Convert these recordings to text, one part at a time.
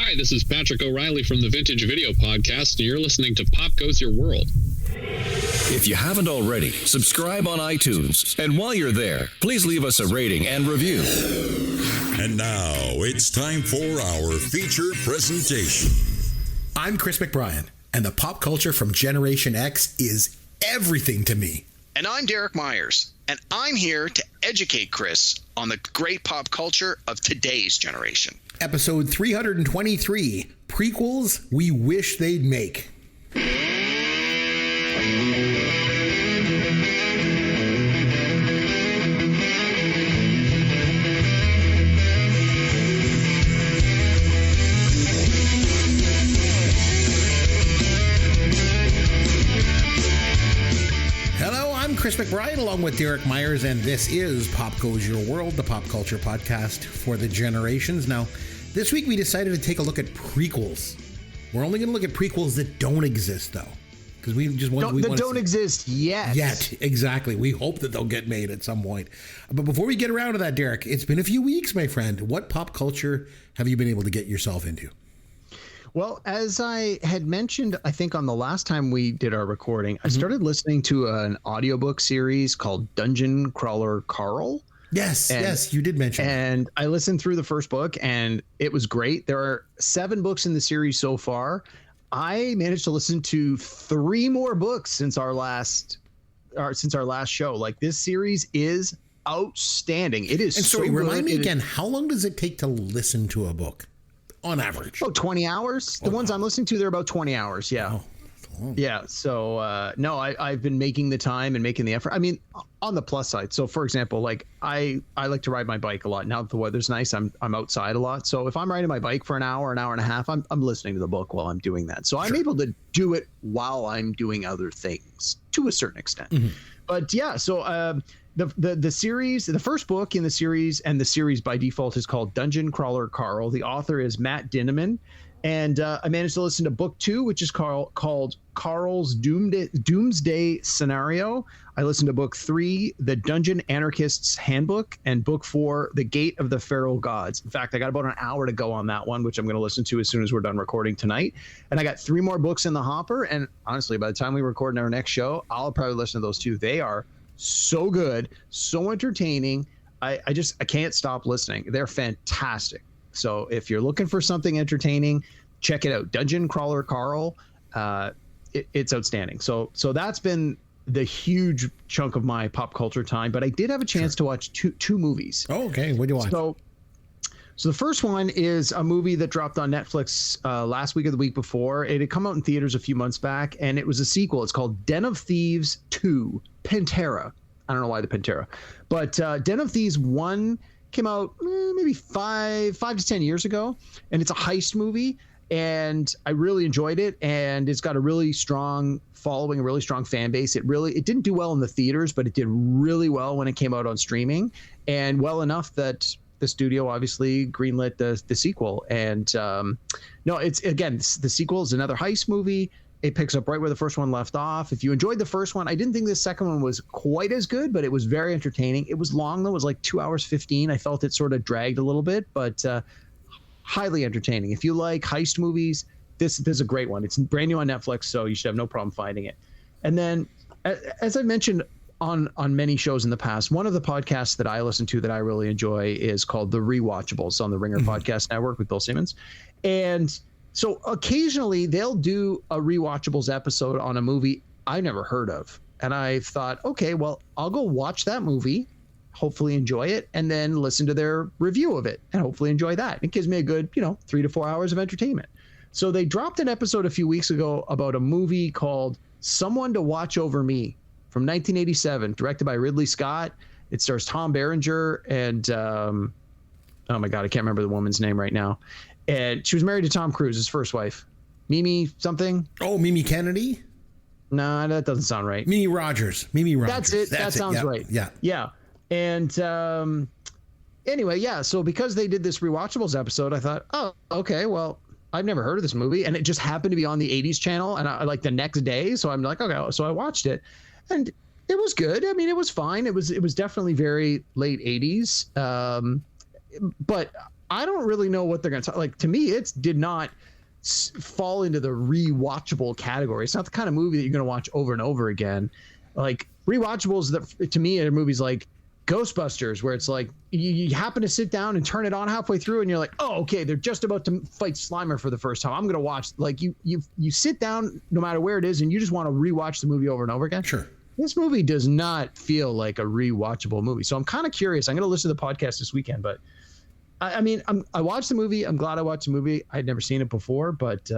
Hi, this is Patrick O'Reilly from the Vintage Video Podcast, and you're listening to Pop Goes Your World. If you haven't already, subscribe on iTunes. And while you're there, please leave us a rating and review. And now it's time for our feature presentation. I'm Chris McBrien, and the pop culture from Generation X is everything to me. And I'm Derek Myers, and I'm here to educate Chris on the great pop culture of today's generation. Episode 323, Prequels We Wish They'd Make. Chris McBride along with Derek Myers, and this is Pop Goes Your World, the pop culture podcast for the generations. Now, this week we decided to take a look at prequels. We're only going to look at prequels that don't exist, though, because we just want that don't exist yet. Yet, exactly. We hope that they'll get made at some point. But before we get around to that, Derek, it's been a few weeks, my friend. What pop culture have you been able to get yourself into? Well, as I had mentioned, I think on the last time we did our recording, I started listening to an audiobook series called Dungeon Crawler Carl. Yes, you did mention and I listened through the first book, and it was great. There are 7 books in the series so far. I managed to listen to 3 more books since our last show. Like, this series is outstanding. It is. And sorry, so remind me again, again, how long does it take to listen to a book? On average? Oh, 20 hours. The ones I'm listening to, they're about 20 hours. Yeah. Oh, yeah. So, no, I've been making the time and making the effort. I mean, on the plus side. So, for example, like I like to ride my bike a lot. Now that the weather's nice, I'm outside a lot. So if I'm riding my bike for an hour and a half, I'm listening to the book while I'm doing that. So I'm able to do it while I'm doing other things to a certain extent. Mm-hmm. But yeah, so the series, the first book in the series, and the series by default is called Dungeon Crawler Carl. The author is Matt Dinneman, and I managed to listen to book 2, which is called Carl's Doomsday Scenario. I listened to book 3, The Dungeon Anarchist's Handbook, and book 4, The Gate of the Feral Gods. In fact, I got about an hour to go on that one, which I'm going to listen to as soon as we're done recording tonight. And I got 3 more books in the hopper, and honestly, by the time we record in our next show, I'll probably listen to those 2. They are so good, so entertaining. I can't stop listening. They're fantastic. So if you're looking for something entertaining, check it out. Dungeon Crawler Carl. It's outstanding. So that's been the huge chunk of my pop culture time. But I did have a chance to watch two movies. Oh, okay. What do you watch? So the first one is a movie that dropped on Netflix last week or the week before. It had come out in theaters a few months back, and it was a sequel. It's called Den of Thieves 2, Pantera. I don't know why the Pantera, but Den of Thieves 1 came out maybe 5 to 10 years ago, and it's a heist movie, and I really enjoyed it, and it's got a really strong following, a really strong fan base. It didn't do well in the theaters, but it did really well when it came out on streaming, and well enough that the studio obviously greenlit the sequel. And no, it's, again, the sequel is another heist movie. It picks up right where the first one left off. If you enjoyed the first one, I didn't think the second one was quite as good, but it was very entertaining. It was long, though. It was like 2 hours 15. I felt it sort of dragged a little bit, but highly entertaining. If you like heist movies, this is a great one. It's brand new on Netflix, so you should have no problem finding it. And then, as I mentioned on many shows in the past, one of the podcasts that I listen to that I really enjoy is called The Rewatchables on the Ringer Podcast Network with Bill Simmons. And so occasionally they'll do a Rewatchables episode on a movie I never heard of. And I thought, okay, well, I'll go watch that movie, hopefully enjoy it, and then listen to their review of it and hopefully enjoy that. It gives me a good, 3 to 4 hours of entertainment. So they dropped an episode a few weeks ago about a movie called Someone to Watch Over Me from 1987, directed by Ridley Scott. It stars Tom Berenger and, oh my God, I can't remember the woman's name right now. And she was married to Tom Cruise, his first wife. Mimi something? Oh, Mimi Kennedy? No, that doesn't sound right. Mimi Rogers. That's it. That sounds right. Yeah. And anyway, yeah. So because they did this Rewatchables episode, I thought, oh, okay, well, I've never heard of this movie. And it just happened to be on the 80s channel. And I like the next day. So I'm like, okay. So I watched it. And it was good. I mean, it was fine. It was definitely very late 80s. But I don't really know what they're going to talk. Like, to me, it did not fall into the rewatchable category. It's not the kind of movie that you're going to watch over and over again. Like, rewatchables that to me are movies like Ghostbusters, where it's like you happen to sit down and turn it on halfway through and you're like, oh, okay, they're just about to fight Slimer for the first time. I'm going to watch. Like, you sit down no matter where it is and you just want to rewatch the movie over and over again. Sure. This movie does not feel like a rewatchable movie. So I'm kind of curious. I'm going to listen to the podcast this weekend, but I mean, I watched the movie. I'm glad I watched the movie. I'd never seen it before, but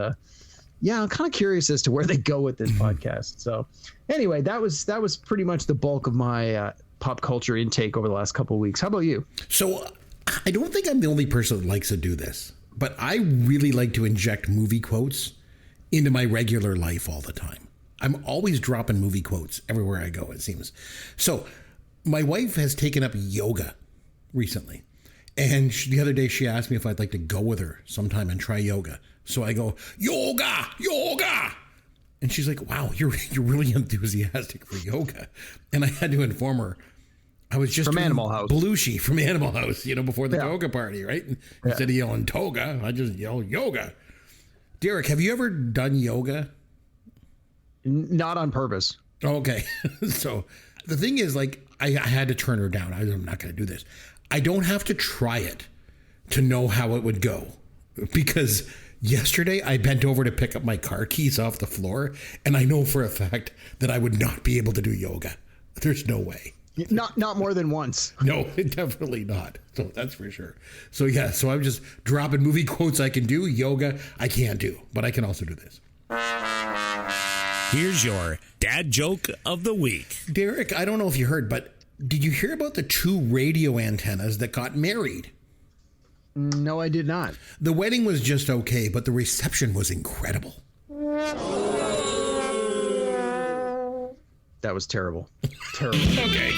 yeah, I'm kind of curious as to where they go with this podcast. So anyway, that was pretty much the bulk of my pop culture intake over the last couple of weeks. How about you? So I don't think I'm the only person that likes to do this, but I really like to inject movie quotes into my regular life all the time. I'm always dropping movie quotes everywhere I go, it seems. So my wife has taken up yoga recently. And the other day she asked me if I'd like to go with her sometime and try yoga. So I go, yoga, yoga. And she's like, wow, you're really enthusiastic for yoga. And I had to inform her, I was just from Animal House. Belushi from Animal House, before the yoga party, right? And instead of yelling toga, I just yell yoga. Derek, have you ever done yoga? Not on purpose. Okay. So the thing is, like, I had to turn her down. I'm not going to do this. I don't have to try it to know how it would go, because yesterday I bent over to pick up my car keys off the floor, and I know for a fact that I would not be able to do yoga. There's no way. Not more than once. No, definitely not. So that's for sure. So yeah, so I'm just dropping movie quotes I can do. Yoga I can't do, but I can also do this. Here's your dad joke of the week. Derek, I don't know if you heard, but did you hear about the 2 radio antennas that got married? No, I did not. The wedding was just okay, but the reception was incredible. That was terrible. Terrible. Okay.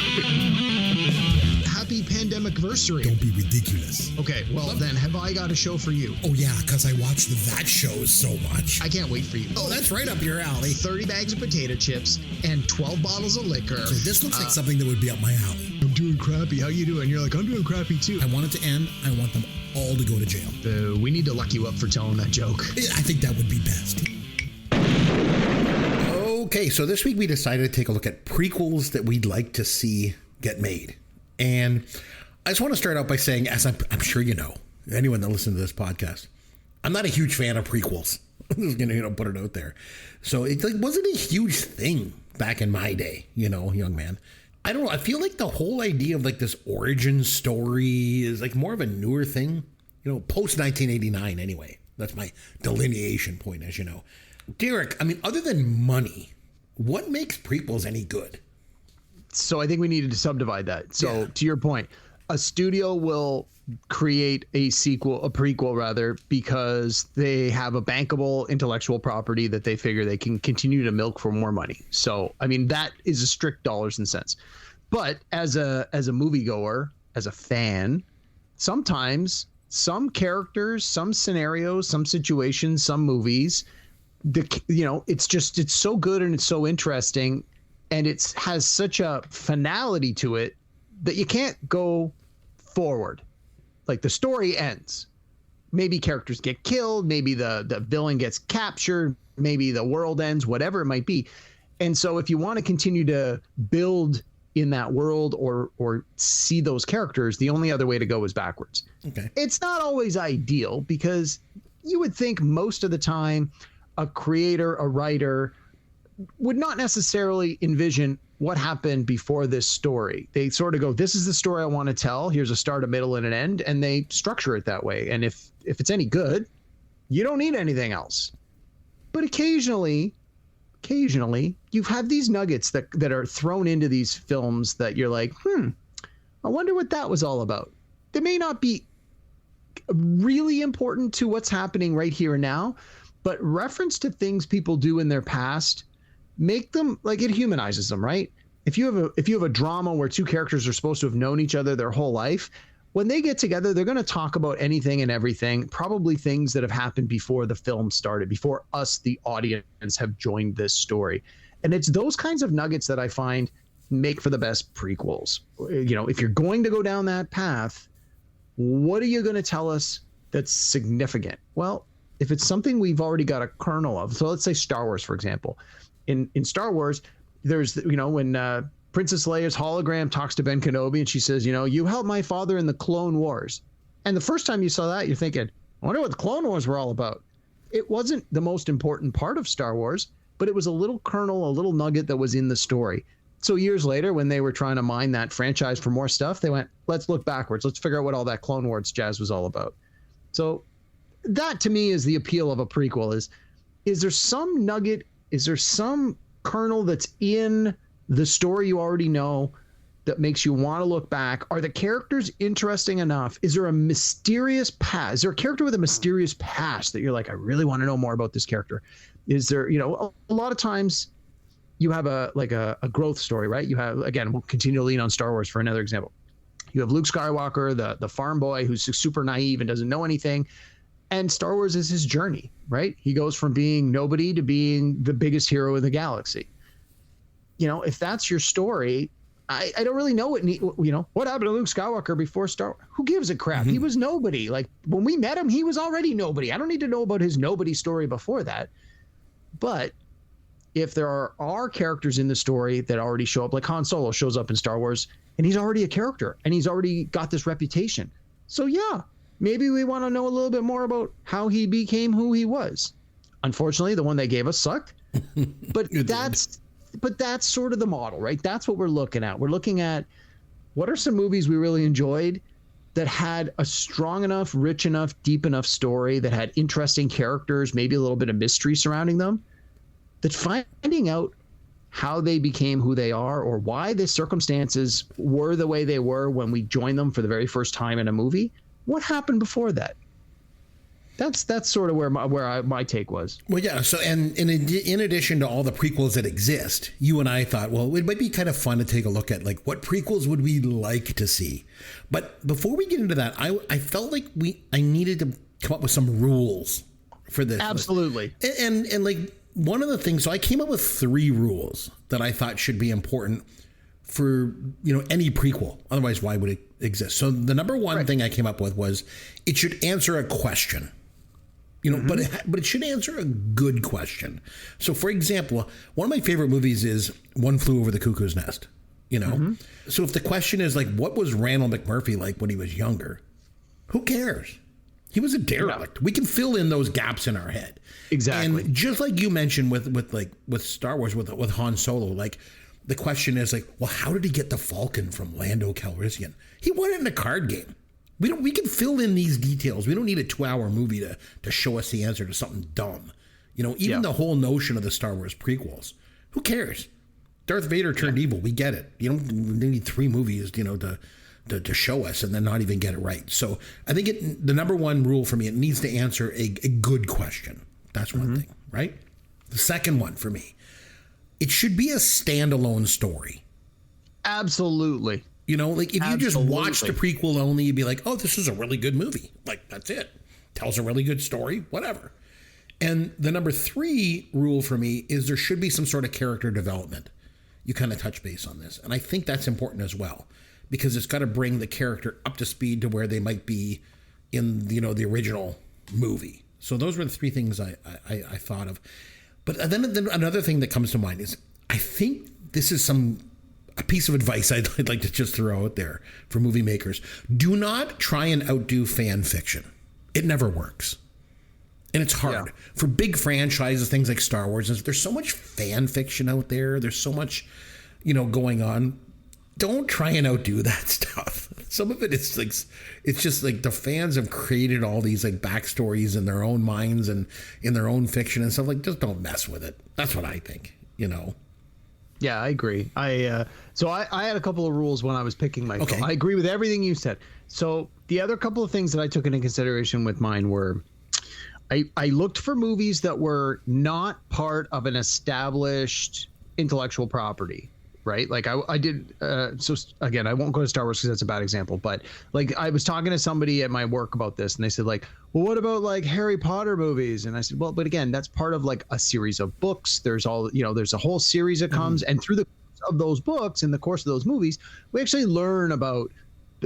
Happy pandemic-versary. Don't be ridiculous. Okay, well then, have I got a show for you? Oh yeah, because I watch that shows so much. I can't wait for you. Oh, that's right up your alley. 30 bags of potato chips and 12 bottles of liquor. So this looks like something that would be up my alley. I'm doing crappy. How you doing? You're like, I'm doing crappy too. I want it to end. I want them all to go to jail. We need to lock you up for telling that joke. I think that would be best. Okay, so this week we decided to take a look at prequels that we'd like to see get made. And I just want to start out by saying, as I'm sure you know, anyone that listens to this podcast, I'm not a huge fan of prequels. I'm just going to put it out there. So it wasn't a huge thing back in my day, young man. I don't know. I feel like the whole idea of like this origin story is like more of a newer thing, post 1989 anyway. That's my delineation point, as you know. Derek, I mean, other than money, what makes prequels any good? So I think we needed to subdivide that. So to your point, a studio will create a prequel rather, because they have a bankable intellectual property that they figure they can continue to milk for more money. So, I mean, that is a strict dollars and cents. But as a moviegoer, as a fan, sometimes some characters, some scenarios, some situations, some movies, it's so good and it's so interesting, and it has such a finality to it that you can't go forward. Like, the story ends. Maybe characters get killed. Maybe the villain gets captured. Maybe the world ends, whatever it might be. And so if you want to continue to build in that world or see those characters, the only other way to go is backwards. Okay. It's not always ideal, because you would think most of the time a creator, a writer would not necessarily envision what happened before this story. They sort of go, this is the story I want to tell. Here's a start, a middle, and an end. And they structure it that way. And if it's any good, you don't need anything else. But occasionally you have these nuggets that are thrown into these films that you're like, I wonder what that was all about. They may not be really important to what's happening right here and now, but reference to things people do in their past make them, like, it humanizes them, right? If you have a drama where 2 characters are supposed to have known each other their whole life, when they get together, they're going to talk about anything and everything, probably things that have happened before the film started, before us, the audience, have joined this story. And it's those kinds of nuggets that I find make for the best prequels. If you're going to go down that path, what are you going to tell us that's significant? Well, if it's something we've already got a kernel of, so let's say Star Wars, for example. In Star Wars, there's, when Princess Leia's hologram talks to Ben Kenobi and she says, you helped my father in the Clone Wars. And the first time you saw that, you're thinking, I wonder what the Clone Wars were all about. It wasn't the most important part of Star Wars, but it was a little kernel, a little nugget that was in the story. So years later, when they were trying to mine that franchise for more stuff, they went, let's look backwards. Let's figure out what all that Clone Wars jazz was all about. So that to me is the appeal of a prequel is there some nugget? Is there some kernel that's in the story you already know that makes you want to look back? Are the characters interesting enough? Is there a mysterious past? Is there a character with a mysterious past that you're like, I really want to know more about this character? Is there, a lot of times you have a growth story, right? You have, again, we'll continue to lean on Star Wars for another example. You have Luke Skywalker, the farm boy who's super naive and doesn't know anything. And Star Wars is his journey, right? He goes from being nobody to being the biggest hero in the galaxy. If that's your story, I don't really know what happened to Luke Skywalker before Star Wars. Who gives a crap? Mm-hmm. He was nobody. Like when we met him, he was already nobody. I don't need to know about his nobody story before that. But if there are characters in the story that already show up, like Han Solo shows up in Star Wars, and he's already a character, and he's already got this reputation. So yeah, maybe we want to know a little bit more about how he became who he was. Unfortunately, the one they gave us sucked. But that's sort of the model, right? That's what we're looking at. We're looking at what are some movies we really enjoyed that had a strong enough, rich enough, deep enough story, that had interesting characters, maybe a little bit of mystery surrounding them, that finding out how they became who they are or why the circumstances were the way they were when we joined them for the very first time in a movie, what happened before that? That's sort of where my take was. Well, yeah. So, and in addition to all the prequels that exist, you and I thought, well, it might be kind of fun to take a look at like what prequels would we like to see. But before we get into that, I felt like I needed to come up with some rules for this. Absolutely. And like one of the things, so I came up with 3 rules that I thought should be important for any prequel. Otherwise, why would it exist? So the number one thing I came up with was it should answer a question. But it should answer a good question. So, for example, one of my favorite movies is One Flew Over the Cuckoo's Nest. So if the question is like, what was Randall McMurphy like when he was younger? Who cares? He was a derelict. We can fill in those gaps in our head. Exactly. And just like you mentioned with Star Wars with Han Solo, like the question is like, well, how did he get the Falcon from Lando Calrissian? He won it in a card game. We can fill in these details. We don't need a 2-hour movie to show us the answer to something dumb. Even the whole notion of the Star Wars prequels. Who cares? Darth Vader turned evil. We get it. You don't need 3 movies, to show us and then not even get it right. So I think the number one rule for me, it needs to answer a good question. That's one thing, right? The second one for me, it should be a standalone story. Absolutely. Like if you just watch the prequel only, you'd be like, oh, this is a really good movie. Like, that's it. Tells a really good story, whatever. And the number 3 rule for me is there should be some sort of character development. You kind of touch base on this. And I think that's important as well, because it's got to bring the character up to speed to where they might be in, the original movie. So those were the 3 things I thought of. But then another thing that comes to mind is I think this is a piece of advice I'd like to just throw out there for movie makers. Do not try and outdo fan fiction. It never works. And it's hard. For big franchises, things like Star Wars, there's so much fan fiction out there. There's so much, going on. Don't try and outdo that stuff. Some of it is like, it's just like the fans have created all these like backstories in their own minds and in their own fiction and stuff. Like, just don't mess with it. That's what I think, Yeah, I agree. So I had a couple of rules when I was picking my film. I agree with everything you said. So the other couple of things that I took into consideration with mine were I looked for movies that were not part of an established intellectual property, right? Like I did. So again, I won't go to Star Wars because that's a bad example. But like I was talking to somebody at my work about this, and they said like, well, what about like Harry Potter movies? And I said, well, but again, that's part of like a series of books. There's there's a whole series that comes, and through the course of those books, in the course of those movies, we actually learn about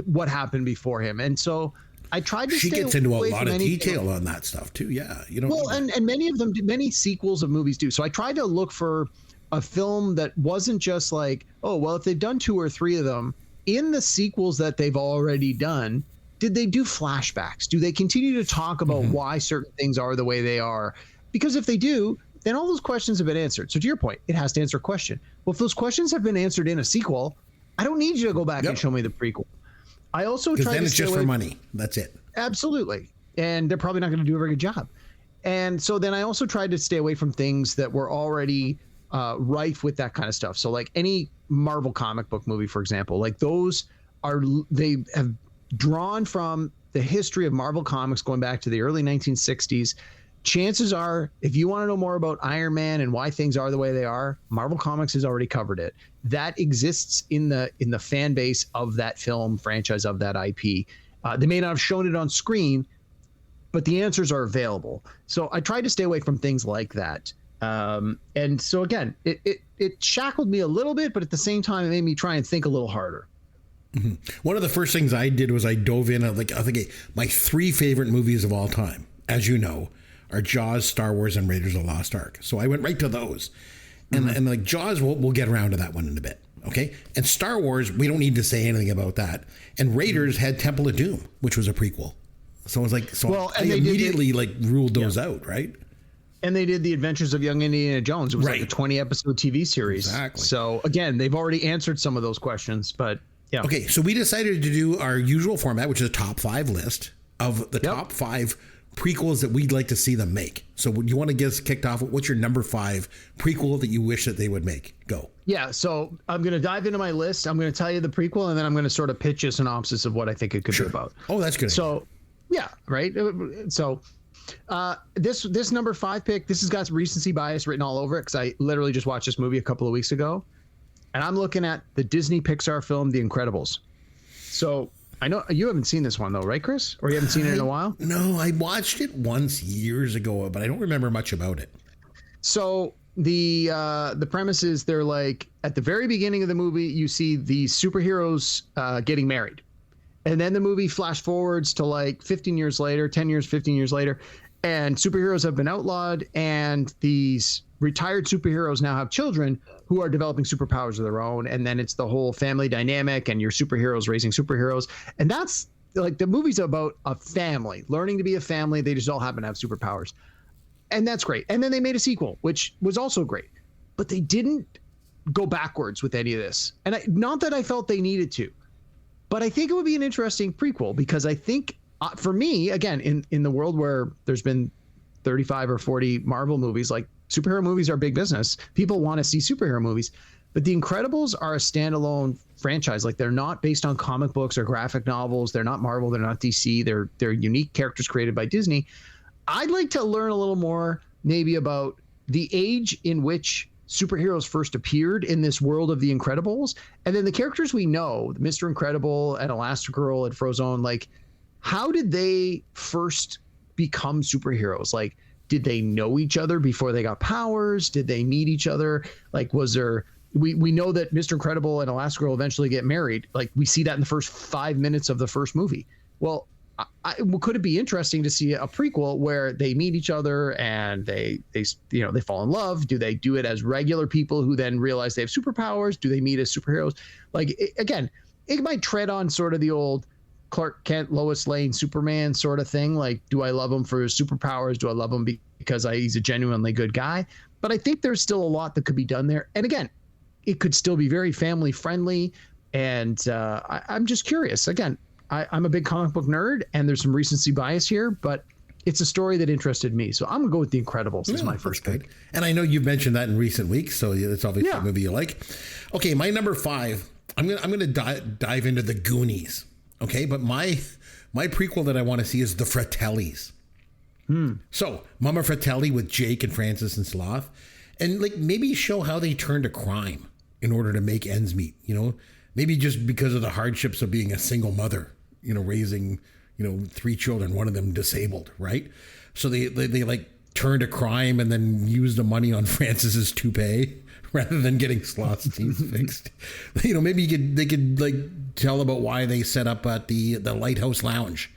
what happened before him. And so I tried to She stay gets into a away lot from of anything. detail on that stuff too. Yeah, you know. Well, and many of them, many sequels of movies do. So I tried to look for a film that wasn't just like, oh, well, if they've done 2 or 3 of them, in the sequels that they've already done, did they do flashbacks? Do they continue to talk about why certain things are the way they are? Because if they do, then all those questions have been answered. So to your point, it has to answer a question. Well, if those questions have been answered in a sequel, I don't need you to go back and show me the prequel. I also because tried then to it's stay just away for money. That's it. Absolutely. And they're probably not going to do a very good job. And so then I also tried to stay away from things that were already rife with that kind of stuff. So like any Marvel comic book movie, for example, like those they have drawn from the history of Marvel comics going back to the early 1960s. Chances are, if you want to know more about Iron Man and why things are the way they are, Marvel Comics has already covered it. That exists in the fan base of that film franchise, of that IP. They may not have shown it on screen, but the answers are available. So I tried to stay away from things like that. And so again, it shackled me a little bit, but at the same time, it made me try and think a little harder. Mm-hmm. One of the first things I did was I dove in. I think my 3 favorite movies of all time, as you know, are Jaws, Star Wars, and Raiders of the Lost Ark. So I went right to those. And like Jaws, we'll get around to that one in a bit. Okay. And Star Wars, we don't need to say anything about that. And Raiders had Temple of Doom, which was a prequel. So I was like, I immediately ruled those out, right? And they did The Adventures of Young Indiana Jones. It was like a 20-episode TV series. Exactly. So again, they've already answered some of those questions, but yeah. Okay, so we decided to do our usual format, which is a top 5 list of the top 5 prequels that we'd like to see them make. So you want to get us kicked off? What's your number 5 prequel that you wish that they would make? Go. Yeah, so I'm going to dive into my list. I'm going to tell you the prequel, and then I'm going to sort of pitch a synopsis of what I think it could be about. Oh, that's good. So, yeah, right? So this number 5 pick, this has got recency bias written all over it because I literally just watched this movie a couple of weeks ago. And I'm looking at the Disney Pixar film, The Incredibles. So I know you haven't seen this one though, right, Chris? Or you haven't seen it in a while? No, I watched it once years ago, but I don't remember much about it. So the premise is they're like at the very beginning of the movie, you see the superheroes getting married. And then the movie flash forwards to like 15 years later, 10 years, 15 years later, and superheroes have been outlawed, and these retired superheroes now have children who are developing superpowers of their own. And then it's the whole family dynamic and your superheroes raising superheroes. And that's like the movie's about a family learning to be a family. They just all happen to have superpowers. And that's great. And then they made a sequel, which was also great, but they didn't go backwards with any of this. And not that I felt they needed to, but I think it would be an interesting prequel because I think for me, again, in the world where there's been 35 or 40 Marvel movies, like superhero movies are big business. People want to see superhero movies, but The Incredibles are a standalone franchise. Like they're not based on comic books or graphic novels. They're not Marvel. They're not DC. They're unique characters created by Disney. I'd like to learn a little more maybe about the age in which superheroes first appeared in this world of The Incredibles. And then the characters we know, Mr. Incredible and Elastigirl and Frozone, like how did they first become superheroes? Like, did they know each other before they got powers? Did they meet each other? Like, was there, we know that Mr. Incredible and Elastigirl eventually get married. Like we see that in the first 5 minutes of the first movie. Well, could it be interesting to see a prequel where they meet each other and they fall in love? Do they do it as regular people who then realize they have superpowers? Do they meet as superheroes? Like, again, it might tread on sort of the old Clark Kent, Lois Lane, Superman sort of thing. Like, do I love him for his superpowers? Do I love him because he's a genuinely good guy? But I think there's still a lot that could be done there. And again, it could still be very family friendly. And I'm just curious. Again, I'm a big comic book nerd, and there's some recency bias here, but it's a story that interested me. So I'm going to go with The Incredibles as my first pick. And I know you've mentioned that in recent weeks, so it's obviously a movie you like. Okay, my number 5, I'm gonna dive into the Goonies. Okay, but my prequel that I want to see is the Fratellis. So Mama Fratelli with Jake and Francis and Sloth, and like maybe show how they turn to crime in order to make ends meet. You know, maybe just because of the hardships of being a single mother. You know, raising 3 children, one of them disabled, right? So they like turned to crime and then used the money on Francis's toupee rather than getting Sloth's teeth fixed. You know, maybe they could like tell about why they set up at the Lighthouse Lounge.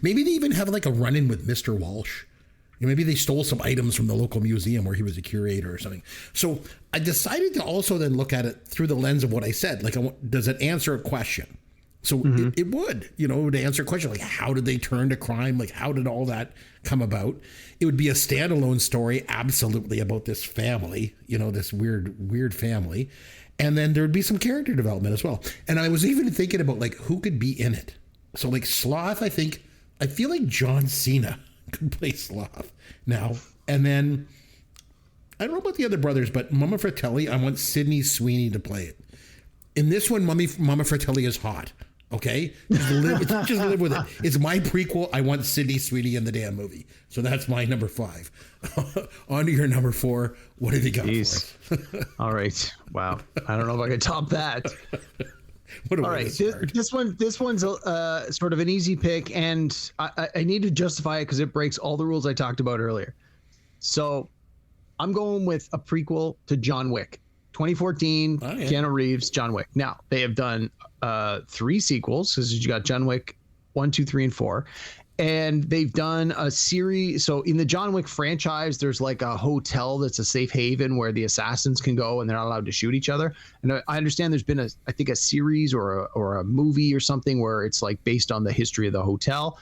Maybe they even have like a run-in with Mr. Walsh. You know, maybe they stole some items from the local museum where he was a curator or something. So I decided to also then look at it through the lens of what I said. Like, does it answer a question? So it would, you know, it would answer a question like, how did they turn to crime? Like, how did all that come about? It would be a standalone story, absolutely, about this family, you know, this weird family. And then there'd be some character development as well. And I was even thinking about like, who could be in it? So like Sloth, I feel like John Cena could play Sloth now. And then I don't know about the other brothers, but Mama Fratelli, I want Sydney Sweeney to play it. In this one, Mama Fratelli is hot. Okay, just live with it. It's my prequel. I want Sydney Sweeney in the damn movie. So that's my number 5. On to your number 4. What have you got for us? All right. Wow. I don't know if I can top that. All right. This one's sort of an easy pick, and I need to justify it because it breaks all the rules I talked about earlier. So I'm going with a prequel to John Wick. 2014, Keanu Reeves, John Wick. Now, they have done 3 sequels, because you got John Wick 1, 2, 3, and 4. And they've done a series. So in the John Wick franchise, there's like a hotel that's a safe haven where the assassins can go and they're not allowed to shoot each other. And I understand there's been I think a series or a movie or something where it's like based on the history of the hotel.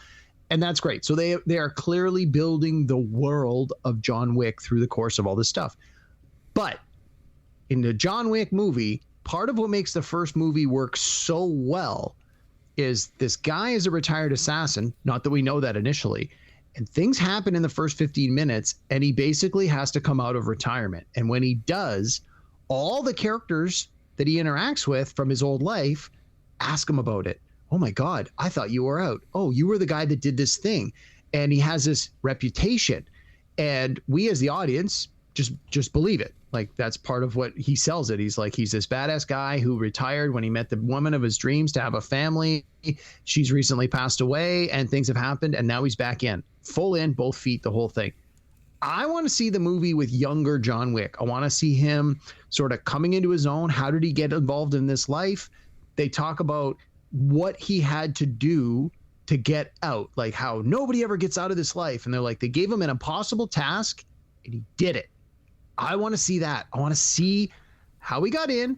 And that's great. So they are clearly building the world of John Wick through the course of all this stuff. But in the John Wick movie, part of what makes the first movie work so well is this guy is a retired assassin, not that we know that initially, and things happen in the first 15 minutes, and he basically has to come out of retirement. And when he does, all the characters that he interacts with from his old life ask him about it. Oh my God, I thought you were out. Oh, you were the guy that did this thing. And he has this reputation. And we as the audience just believe it. Like, that's part of what he sells it. He's like, he's this badass guy who retired when he met the woman of his dreams to have a family. She's recently passed away and things have happened. And now he's back in, full in, both feet, the whole thing. I want to see the movie with younger John Wick. I want to see him sort of coming into his own. How did he get involved in this life? They talk about what he had to do to get out, like how nobody ever gets out of this life. And they're like, they gave him an impossible task and he did it. I want to see that. I want to see how he got in,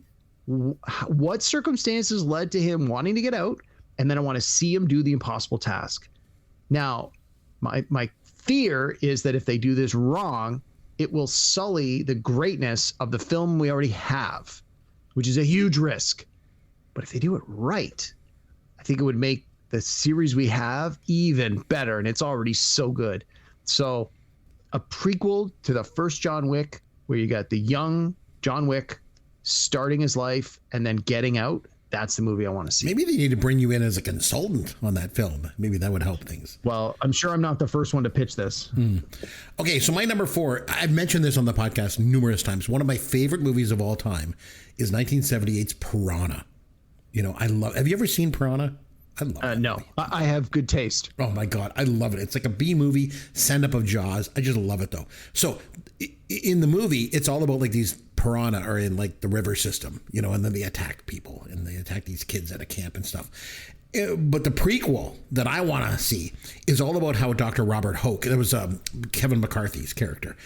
what circumstances led to him wanting to get out, and then I want to see him do the impossible task. Now, my fear is that if they do this wrong, it will sully the greatness of the film we already have, which is a huge risk. But if they do it right, I think it would make the series we have even better, and it's already so good. So a prequel to the first John Wick, where you got the young John Wick starting his life and then getting out. That's the movie I want to see. Maybe they need to bring you in as a consultant on that film. Maybe that would help things. Well, I'm sure I'm not the first one to pitch this. Okay, so my number 4, I've mentioned this on the podcast numerous times. One of my favorite movies of all time is 1978's Piranha. You know, have you ever seen Piranha? I love it. No, I have good taste. Oh my God, I love it. It's like a B movie, send up of Jaws. I just love it though. So in the movie, it's all about like these piranha are in like the river system, you know, and then they attack people and they attack these kids at a camp and stuff. But the prequel that I want to see is all about how Dr. Robert Hoke, it was Kevin McCarthy's character,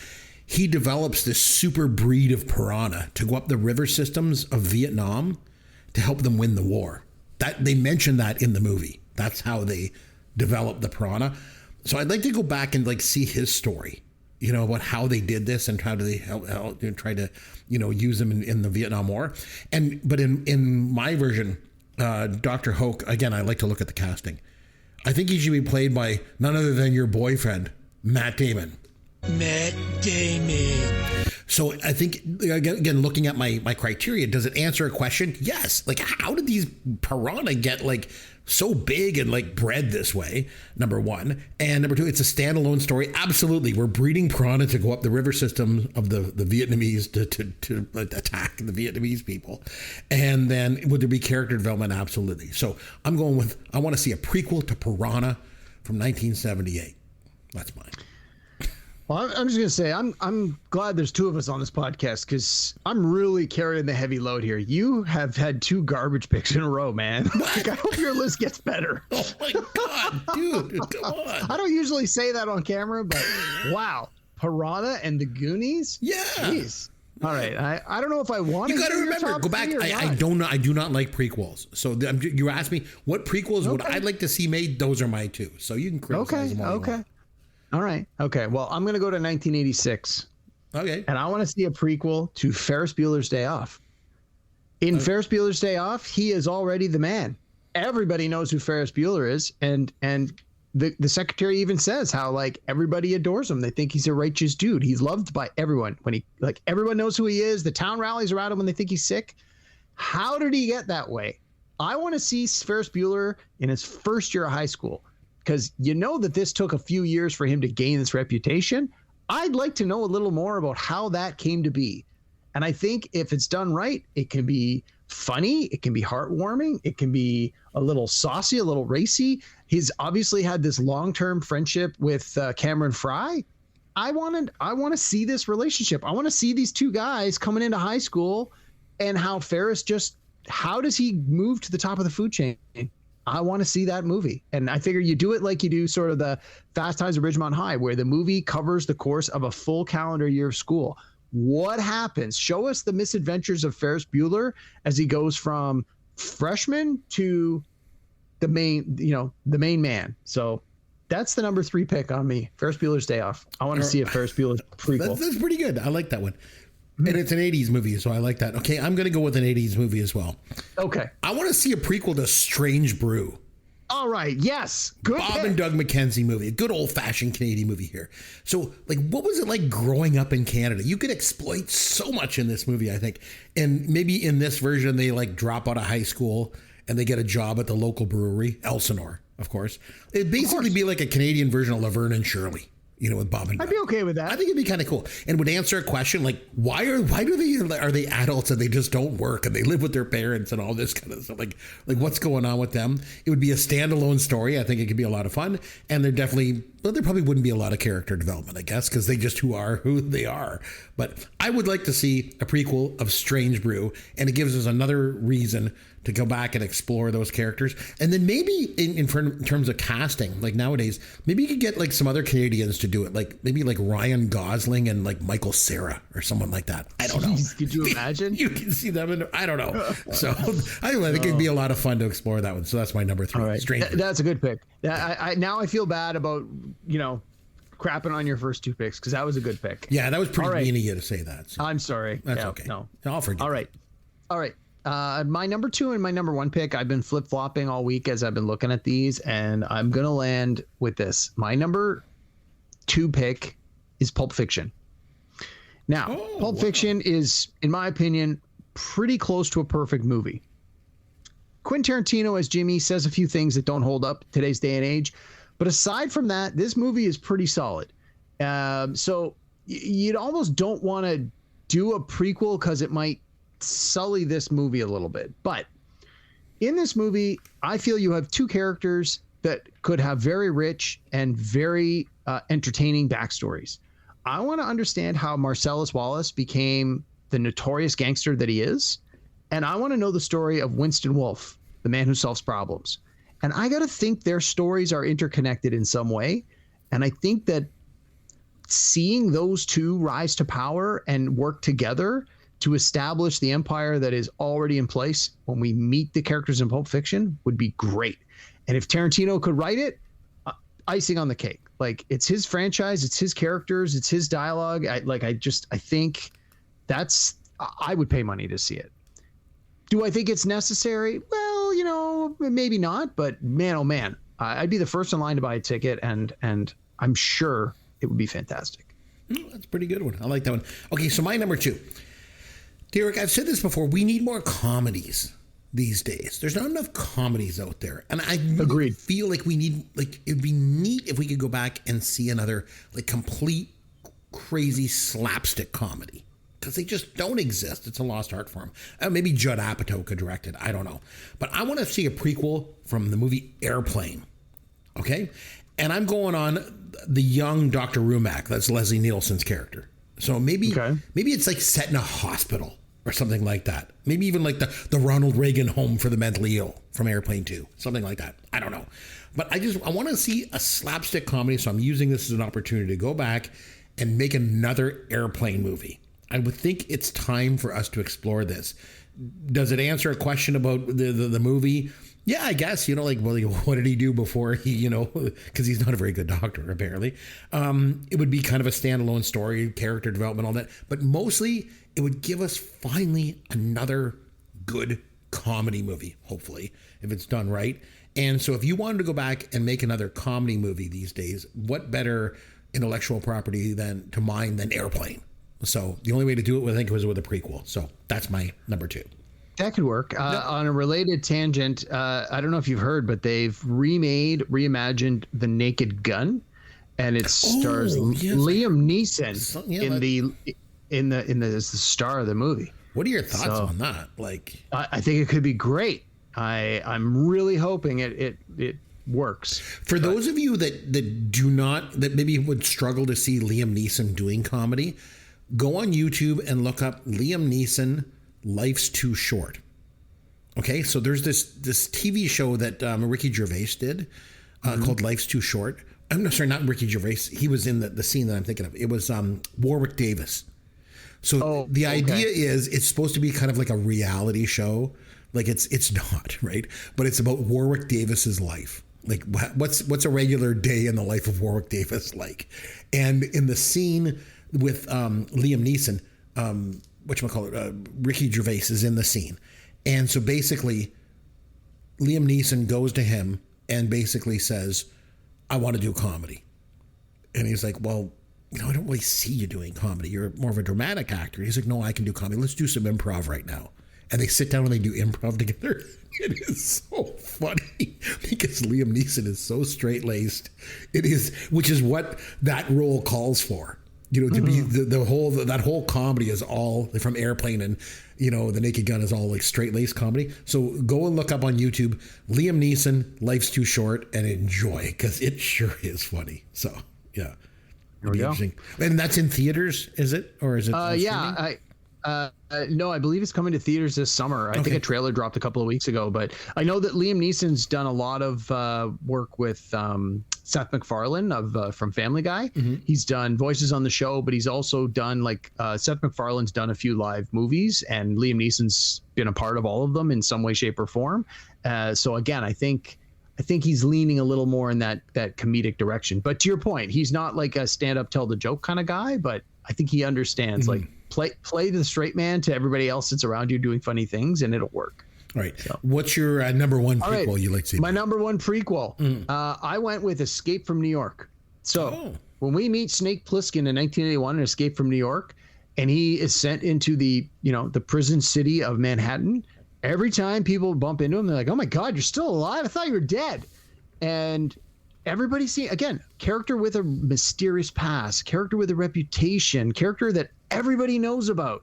he develops this super breed of piranha to go up the river systems of Vietnam to help them win the war. That they mentioned that in the movie. That's how they developed the piranha. So I'd like to go back and like see his story, you know, about how they did this and how do they help try to, you know, use them in the Vietnam War. But in my version, Dr. Hoke, again, I like to look at the casting. I think he should be played by none other than your boyfriend, Matt Damon. Matt Damon. So I think, again, looking at my criteria, does it answer a question? Yes. Like, how did these piranha get like so big and like bred this way? Number one. And number two, it's a standalone story. Absolutely. We're breeding piranha to go up the river system of the Vietnamese to attack the Vietnamese people. And then would there be character development? Absolutely. So I'm going with, I want to see a prequel to Piranha from 1978. That's mine. Well, I'm just gonna say I'm glad there's two of us on this podcast because I'm really carrying the heavy load here. You have had 2 garbage picks in a row, man. Like, I hope your list gets better. Oh my God, dude, come on. I don't usually say that on camera, but wow, Piranha and the Goonies. Yeah. Jeez. All right, I don't know if I want to. You got to remember, go back. I don't know. I do not like prequels. So you asked me what prequels would I like to see made. Those are my 2. So you can criticize them all you want. All right. Okay. Well, I'm going to go to 1986. Okay. And I want to see a prequel to Ferris Bueller's Day Off. In Ferris Bueller's Day Off, he is already the man. Everybody knows who Ferris Bueller is, and the secretary even says how like everybody adores him. They think he's a righteous dude. He's loved by everyone. When he like everyone knows who he is. The town rallies around him when they think he's sick. How did he get that way? I want to see Ferris Bueller in his first year of high school. Because you know that this took a few years for him to gain this reputation. I'd like to know a little more about how that came to be. And I think if it's done right, it can be funny, it can be heartwarming, it can be a little saucy, a little racy. He's obviously had this long-term friendship with Cameron Fry. I want to see this relationship. I want to see these 2 guys coming into high school and how Ferris how does he move to the top of the food chain? I want to see that movie. And I figure you do it like you do sort of the Fast Times at Ridgemont High, where the movie covers the course of a full calendar year of school. What happens? Show us the misadventures of Ferris Bueller as he goes from freshman to the main man. So that's the number 3 pick on me. Ferris Bueller's Day Off. I want to see a Ferris Bueller prequel. That's pretty good. I like that one. And it's an 80s movie, so I like that. Okay, I'm going to go with an 80s movie as well. Okay. I want to see a prequel to Strange Brew. All right. Yes. Good Bob pick. and Doug McKenzie movie. A good old-fashioned Canadian movie here. So, like, what was it like growing up in Canada? You could exploit so much in this movie, I think. And maybe in this version, they, like, drop out of high school and they get a job at the local brewery, Elsinore, of course. It'd basically be like a Canadian version of Laverne and Shirley. With Bob and Doug. I'd be okay with that. I think it'd be kind of cool, and would answer a question like, why are they adults and they just don't work and they live with their parents and all this kind of stuff? Like what's going on with them? It would be a standalone story. I think it could be a lot of fun, and there probably wouldn't be a lot of character development, I guess, because they just who they are. But I would like to see a prequel of Strange Brew, and it gives us another reason to go back and explore those characters. And then maybe in terms of casting, like nowadays, maybe you could get like some other Canadians to do it. Like maybe like Ryan Gosling and like Michael Cera or someone like that. I don't know. Could you imagine? You can see them I don't know. So I think it'd be a lot of fun to explore that one. So that's my number 3. All right. That's a good pick. Now I feel bad about, crapping on your first 2 picks because that was a good pick. Yeah, that was pretty mean of you to say that. So. I'm sorry. That's okay. No. I'll forgive. All right. My number 2 and my number 1 pick, I've been flip-flopping all week as I've been looking at these, and I'm going to land with this. My number 2 pick is Pulp Fiction. Now, Pulp Fiction is, in my opinion, pretty close to a perfect movie. Quentin Tarantino as Jimmy says a few things that don't hold up today's day and age, but aside from that, this movie is pretty solid. So you'd almost don't want to do a prequel because it might sully this movie a little bit. But in this movie, I feel you have 2 characters that could have very rich and very entertaining backstories. I want to understand how Marcellus Wallace became the notorious gangster that he is. And I want to know the story of Winston Wolfe, the man who solves problems. And I got to think their stories are interconnected in some way. And I think that seeing those 2 rise to power and work together to establish the empire that is already in place when we meet the characters in Pulp Fiction would be great. And if Tarantino could write it, icing on the cake. Like, it's his franchise, it's his characters, it's his dialogue. I think I would pay money to see it. Do I think it's necessary? Well, maybe not, but man, oh man, I'd be the first in line to buy a ticket, and I'm sure it would be fantastic. That's a pretty good one. I like that one. Okay, so my number 2. Derek, I've said this before. We need more comedies these days. There's not enough comedies out there. And I really feel like we need, it'd be neat if we could go back and see another, complete crazy slapstick comedy. Because they just don't exist. It's a lost art form. Maybe Judd Apatow could direct it. I don't know. But I want to see a prequel from the movie Airplane. Okay? and I'm going on the young Dr. Rumack. That's Leslie Nielsen's character. So maybe it's like set in a hospital or something like that. Maybe even like the Ronald Reagan Home for the Mentally Ill from Airplane 2, something like that. I don't know. But I want to see a slapstick comedy, so I'm using this as an opportunity to go back and make another Airplane movie. I would think it's time for us to explore this. Does it answer a question about the movie? Yeah, I guess, like, well, what did he do before he, because he's not a very good doctor, apparently. It would be kind of a standalone story, character development, all that. But mostly it would give us finally another good comedy movie, hopefully, if it's done right. And so if you wanted to go back and make another comedy movie these days, what better intellectual property than Airplane? So the only way to do it, I think, was with a prequel. So that's my number 2. That could work. On a related tangent, I don't know if you've heard, but they've reimagined The Naked Gun, and it stars Liam Neeson as the star of the movie. What are your thoughts on that? Like, I think it could be great. I'm really hoping it works. For those of you that maybe would struggle to see Liam Neeson doing comedy, go on YouTube and look up Liam Neeson, Life's Too Short. Okay, so there's this TV show that Ricky Gervais did called Life's Too Short. I'm sorry, not Ricky Gervais. He was in the scene that I'm thinking of. It was Warwick Davis. So the idea is it's supposed to be kind of like a reality show. Like it's not, right? But it's about Warwick Davis's life. Like what's a regular day in the life of Warwick Davis like? And in the scene with Liam Neeson, Ricky Gervais is in the scene. And so basically Liam Neeson goes to him and basically says, I want to do comedy. And he's like, well, I don't really see you doing comedy. You're more of a dramatic actor. He's like, no, I can do comedy. Let's do some improv right now. And they sit down and they do improv together. It is so funny because Liam Neeson is so straight-laced. It is, which is what that role calls for. To be that whole comedy is all from Airplane, and The Naked Gun is all like straight-laced comedy. So go and look up on YouTube Liam Neeson, Life's Too Short, and enjoy, because it sure is funny. So yeah, there we go. And that's in theaters, is it, or is it? No, I believe it's coming to theaters this summer. I think a trailer dropped a couple of weeks ago, but I know that Liam Neeson's done a lot of work with Seth MacFarlane from Family Guy. Mm-hmm. He's done voices on the show, but he's also done Seth MacFarlane's done a few live movies, and Liam Neeson's been a part of all of them in some way, shape, or form. So again, I think he's leaning a little more in that comedic direction. But to your point, he's not like a stand-up, tell the joke kind of guy, but I think he understands play the straight man to everybody else that's around you doing funny things, and it'll work. All right. So, what's your number one prequel you like to see? My number one prequel. I went with Escape from New York. So when we meet Snake Plissken in 1981 in Escape from New York, and he is sent into the prison city of Manhattan, every time people bump into him, they're like, oh my God, you're still alive? I thought you were dead. And everybody again, character with a mysterious past, character with a reputation, character that everybody knows about.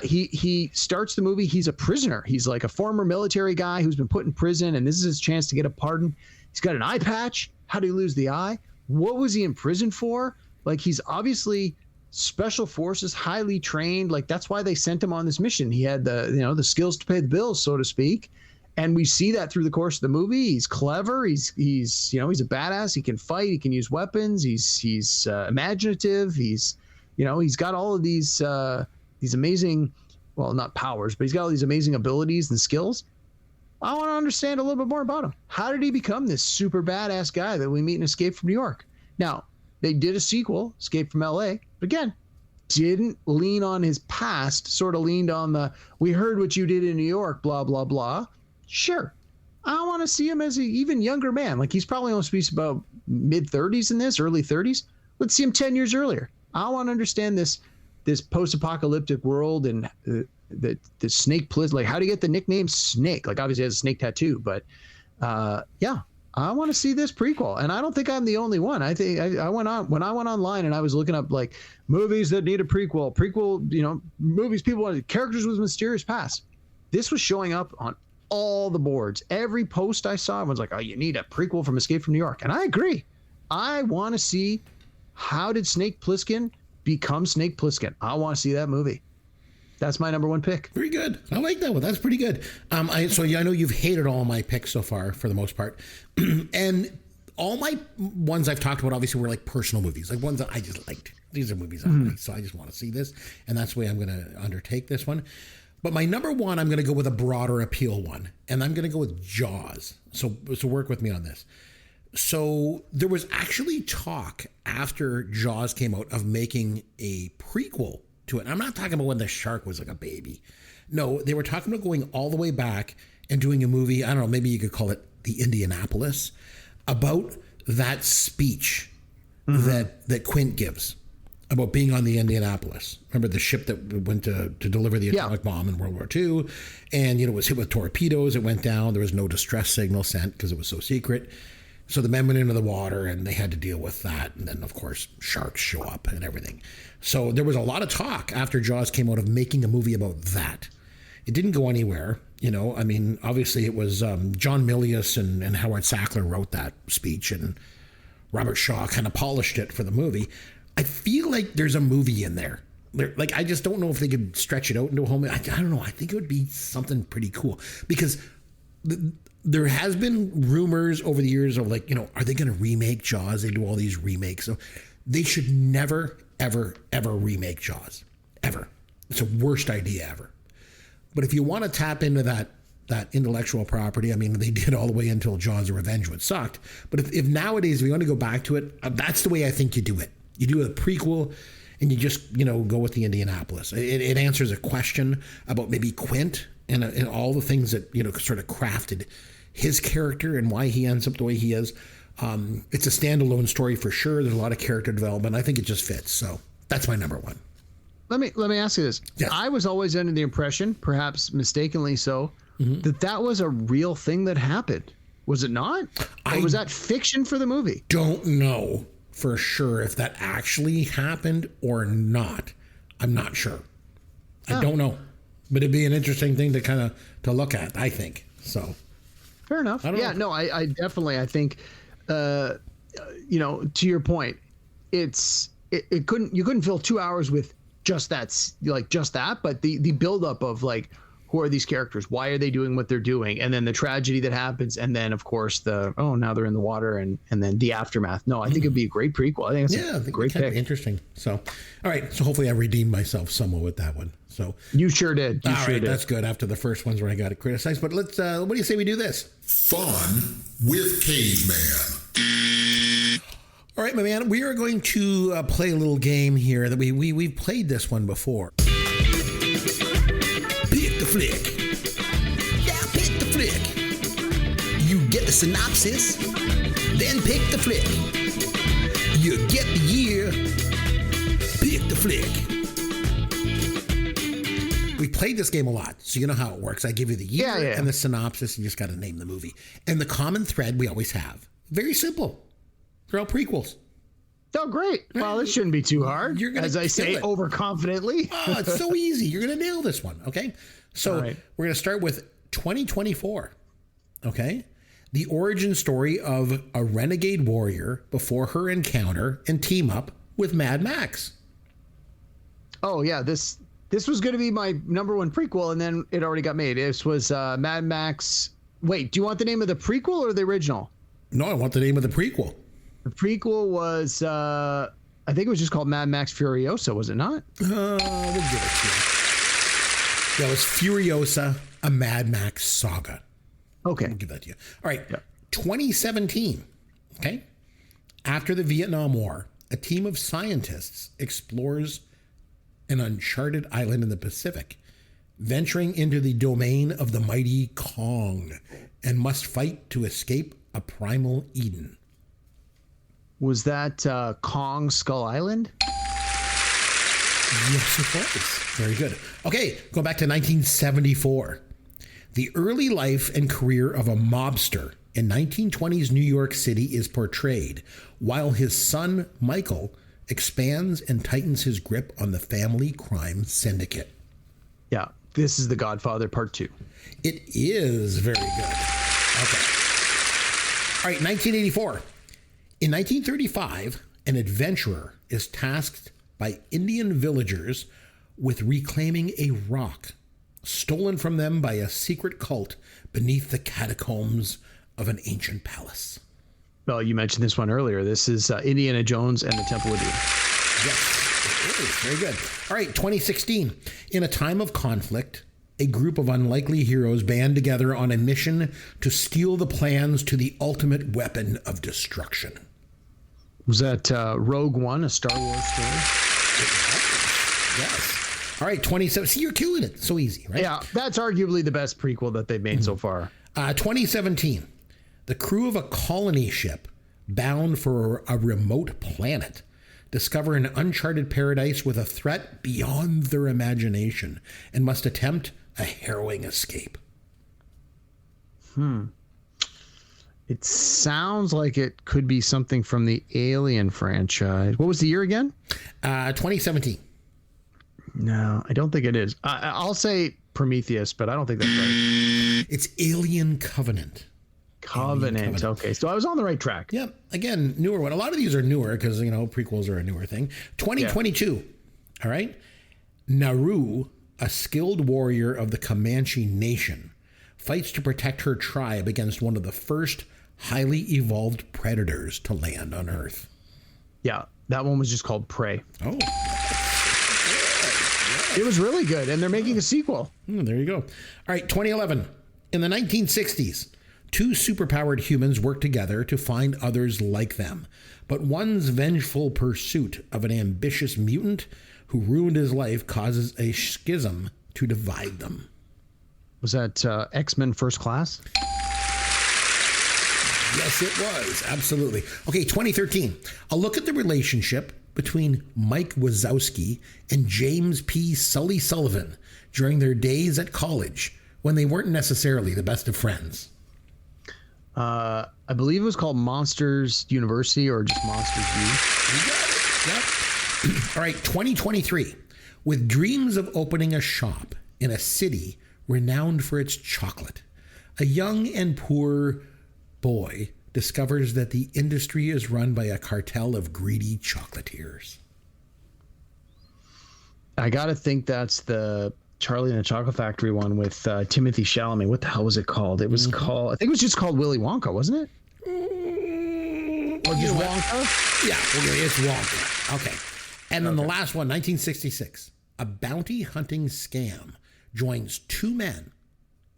He starts the movie. He's a prisoner. He's like a former military guy who's been put in prison, and this is his chance to get a pardon. He's got an eye patch. How did he lose the eye? What was he in prison for? Like, he's obviously special forces, highly trained. Like, that's why they sent him on this mission. He had the skills to pay the bills, so to speak. And we see that through the course of the movie. He's clever. He's a badass. He can fight. He can use weapons. He's imaginative. He's got all of these amazing, well, not powers, but he's got all these amazing abilities and skills. I want to understand a little bit more about him. How did he become this super badass guy that we meet in Escape from New York? Now, they did a sequel, Escape from LA, but again, didn't lean on his past, sort of leaned on we heard what you did in New York, blah, blah, blah. Sure. I want to see him as an even younger man. Like, he's probably only supposed to be about mid-30s in this, early 30s. Let's see him 10 years earlier. I want to understand this post-apocalyptic world and the Snake Plissken. Like, how do you get the nickname Snake? Like, obviously he has a snake tattoo, but I want to see this prequel. And I don't think I'm the only one. I think when I went online and I was looking up like movies that need a prequel, movies people wanted, characters with mysterious past. This was showing up on all the boards. Every post I saw, everyone's like, oh, you need a prequel from Escape from New York. And I agree. I want to see, how did Snake Plissken become Snake Plissken? I want to see that movie. That's my number one pick. Very good. I like that one. That's pretty good. I know you've hated all my picks so far for the most part. And all my ones I've talked about obviously were like personal movies, like ones that I just liked. These are movies I like, so I just want to see this. And that's the way I'm going to undertake this one. But my number one, I'm going to go with a broader appeal one. And I'm going to go with Jaws. So work with me on this. So there was actually talk after Jaws came out of making a prequel to it. And I'm not talking about when the shark was like a baby. No, they were talking about going all the way back and doing a movie. I don't know, maybe you could call it The Indianapolis, about that speech that Quint gives about being on the Indianapolis. Remember the ship that went to deliver the atomic bomb in World War II, and it was hit with torpedoes. It went down. There was no distress signal sent because it was so secret. So the men went into the water and they had to deal with that. And then, of course, sharks show up and everything. So there was a lot of talk after Jaws came out of making a movie about that. It didn't go anywhere. I mean, obviously it was John Milius and Howard Sackler wrote that speech, and Robert Shaw kind of polished it for the movie. I feel like there's a movie in there. Like, I just don't know if they could stretch it out into a home. I don't know. I think it would be something pretty cool because there has been rumors over the years of like, are they going to remake Jaws? They do all these remakes. So they should never, ever, ever remake Jaws. Ever. It's the worst idea ever. But if you want to tap into that intellectual property, I mean, they did all the way until Jaws of Revenge, which sucked. But if nowadays we want to go back to it, that's the way I think you do it. You do a prequel and you just, go with the Indianapolis. It answers a question about maybe Quint and all the things that, sort of crafted his character and why he ends up the way he is. It's a standalone story for sure. There's a lot of character development. I think it just fits. So that's my number one. Let me ask you this. Yes. I was always under the impression, perhaps mistakenly so, that was a real thing that happened. Was it not? Or was that fiction for the movie? Don't know for sure if that actually happened or not. I'm not sure. I don't know. But it'd be an interesting thing to look at, I think. So fair enough. Yeah, no, I definitely, I think, to your point, you couldn't fill 2 hours with just that, but the buildup of like, who are these characters? Why are they doing what they're doing? And then the tragedy that happens, and then of course now they're in the water, and then the aftermath. No, I think it'd be a great prequel. I think it's a great pick. Interesting. So, all right. So hopefully I redeemed myself somewhat with that one. So you sure did. All right, that's good. After the first ones where I got it criticized, but let's. What do you say we do this? Fun with Caveman. All right, my man. We are going to play a little game here that we've played this one before. Pick the flick. Yeah, pick the flick. You get the synopsis, then pick the flick. You get the year. Pick the flick. We played this game a lot, so you know how it works. I give you the year and the synopsis, and you just got to name the movie. And the common thread we always have. Very simple. They're all prequels. Oh, great. Well, this shouldn't be too hard. You're gonna as I say, overconfidently. Oh, it's so easy. You're going to nail this one, okay? So we're going to start with 2024, okay? The origin story of a renegade warrior before her encounter and team up with Mad Max. Oh, yeah. This was going to be my number one prequel, and then it already got made. This was Mad Max. Wait, do you want the name of the prequel or the original? No, I want the name of the prequel. The prequel was, I think it was just called Mad Max Furiosa, was it not? We'll give it to you. That was Furiosa, a Mad Max saga. Okay. We'll give that to you. All right. Yeah. 2017. Okay. After the Vietnam War, a team of scientists explores an uncharted island in the Pacific, venturing into the domain of the mighty Kong, and must fight to escape a primal Eden. Was that Kong Skull Island? Yes, it was. Very good. Okay, going back to 1974. The early life and career of a mobster in 1920s New York City is portrayed, while his son, Michael, expands and tightens his grip on the family crime syndicate. Yeah. this is The Godfather Part 2. It is very good. Okay. All right, 1984. In 1935, an adventurer is tasked by Indian villagers with reclaiming a rock stolen from them by a secret cult beneath the catacombs of an ancient palace. Well, you mentioned this one earlier. This is Indiana Jones and the Temple of Doom. Yes, it is. Very good. All right, 2016. In a time of conflict, a group of unlikely heroes band together on a mission to steal the plans to the ultimate weapon of destruction. Was that Rogue One, a Star Wars story? Yes. All right, 27. See, you're killing it. So easy, right? Yeah, that's arguably the best prequel that they've made so far. 2017. The crew of a colony ship bound for a remote planet discover an uncharted paradise with a threat beyond their imagination and must attempt a harrowing escape. It sounds like it could be something from the Alien franchise. What was the year again? 2017. No, I don't think it is. I'll say Prometheus, but I don't think that's right. It's Alien Covenant. Covenant. Okay, so I was on the right track. Yep. Again, newer one. A lot of these are newer because, prequels are a newer thing. 2022. Yeah. All right. Naru, a skilled warrior of the Comanche Nation, fights to protect her tribe against one of the first highly evolved predators to land on Earth. Yeah, that one was just called Prey. Oh. It was really good, and they're making a sequel. There you go. All right, 2011. In the 1960s, two superpowered humans work together to find others like them. But one's vengeful pursuit of an ambitious mutant who ruined his life causes a schism to divide them. Was that X-Men First Class? Yes, it was. Absolutely. Okay, 2013. A look at the relationship between Mike Wazowski and James P. Sully Sullivan during their days at college when they weren't necessarily the best of friends. I believe it was called Monsters University or just Monsters U. You got it. Yep. All right, 2023. With dreams of opening a shop in a city renowned for its chocolate, a young and poor boy discovers that the industry is run by a cartel of greedy chocolatiers. I gotta think that's the Charlie and the Chocolate Factory one with Timothy Chalamet. What the hell was it called? It was called, I think it was just called Willy Wonka, wasn't it? Or just Wonka? Yeah, it's Wonka. Okay. And then the last one, 1966. A bounty hunting scam joins two men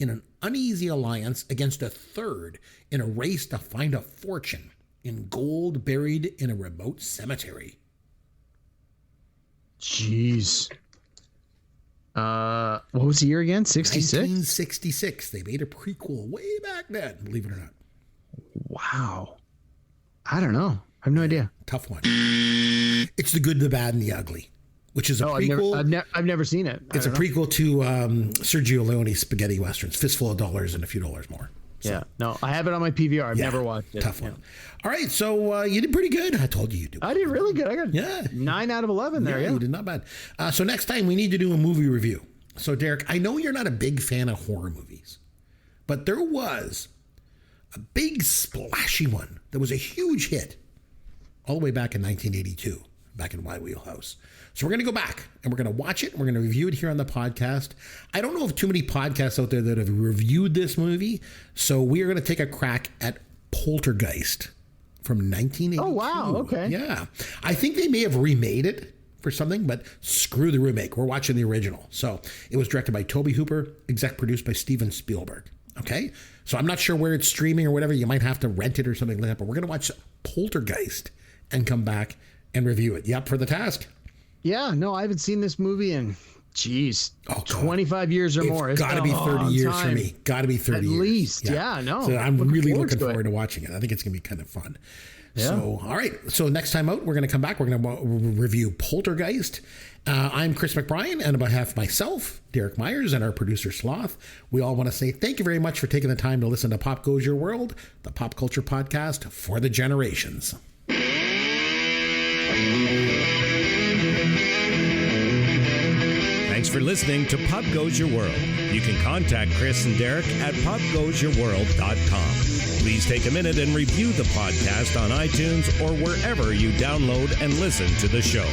in an uneasy alliance against a third in a race to find a fortune in gold buried in a remote cemetery. Jeez. What was the year again? 66? 1966. They made a prequel way back then, believe it or not. Wow. I don't know. I have no idea. Tough one. It's The Good, the Bad, and the Ugly, which is a prequel. I've never seen it. It's a prequel to Sergio Leone's spaghetti westerns, Fistful of Dollars and a few dollars more. So, yeah. No, I have it on my PVR. I've never watched it. Tough one. All right. So you did pretty good. I told you do. I did really good. I got 9 out of 11 there. Yeah, you did not bad. So next time we need to do a movie review. So Derek, I know you're not a big fan of horror movies, but there was a big splashy one that was a huge hit all the way back in 1982, back in my wheelhouse. So we're going to go back and we're going to watch it. And we're going to review it here on the podcast. I don't know of too many podcasts out there that have reviewed this movie. So we are going to take a crack at Poltergeist from 1982. Oh, wow. Okay. Yeah. I think they may have remade it for something, but screw the remake. We're watching the original. So it was directed by Tobe Hooper, exec produced by Steven Spielberg. Okay. So I'm not sure where it's streaming or whatever. You might have to rent it or something like that, but we're going to watch Poltergeist and come back and review it. You up for the task? Yeah, no, I haven't seen this movie in, 25 years or more. It's got to be 30 years for me. Got to be 30 years. At least, yeah, no. So I'm really looking forward to watching it. I think it's going to be kind of fun. Yeah. So, all right. So next time out, we're going to come back. We're going to review Poltergeist. I'm Chris McBrien, and on behalf of myself, Derek Myers, and our producer Sloth, we all want to say thank you very much for taking the time to listen to Pop Goes Your World, the pop culture podcast for the generations. Thanks for listening to Pop Goes Your World. You can contact Chris and Derek at popgoesyourworld.com. Please take a minute and review the podcast on iTunes or wherever you download and listen to the show.